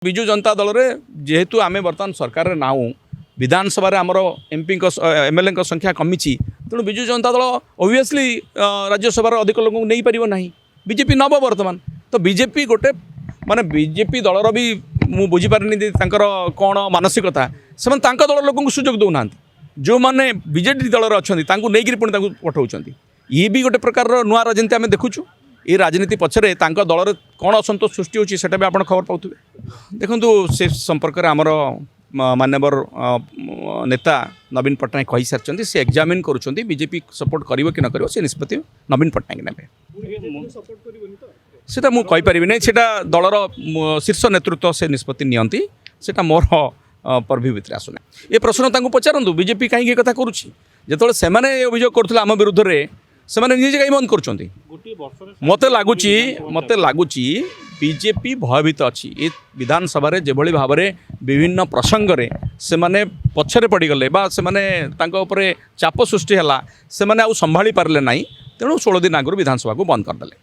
विजु जनता दल रे जेहेतु आमे बर्तमान सरकार रे नाउ विधानसभा आमर एमपी एमएलए संख्या कमी तेणु विजु जनता दल ओबियसली राज्यसभा अधिक लोक नहीं पार ना बीजेपी नब बर्तमान तो बीजेपी गोटे माने बीजेपी दलर भी मु बुझीपारे कौन मानसिकता से दल लोक सुजोग दौना जो मैंने बीजेपी दलर अच्छा नहीं पुणी पठाऊँ ये भी गोटे प्रकार नुआ राजनीति आम देखुचु ये राजनीति पछरे दलर कौन असंतोष सृष्टि होची सेटा भी आपण खबर पाउथबे देखंतु से संपर्क रे हमर मान्यवर नेता नवीन पट्टनायक कहि सारचंती से एग्जामिन करूचंती बीजेपी सपोर्ट करिवो कि न करिवो से निष्पत्ति नवीन पट्टनायक नेबे सेटा मु कहि परिबि नै सेटा दलर शीर्ष नेतृत्व से निष्पत्ति नियंती सेटा मोर परभि भितर आसुना ए प्रश्न तांको पचारंतु बीजेपी काहे कथा करूची जेतोले सेमाने अभियोग करथला हम विरुद्ध रे सेमाने निजे कहीं बंद कर मत लगुच बीजेपी भयभीत अच्छी ये विधानसभा जो भाव में विभिन्न प्रसंग रे से माने पछरे पड़गले से चाप सृष्टि है से संभाली पारे ना तेणु 16 दिन आगु विधानसभा को बंद करदे।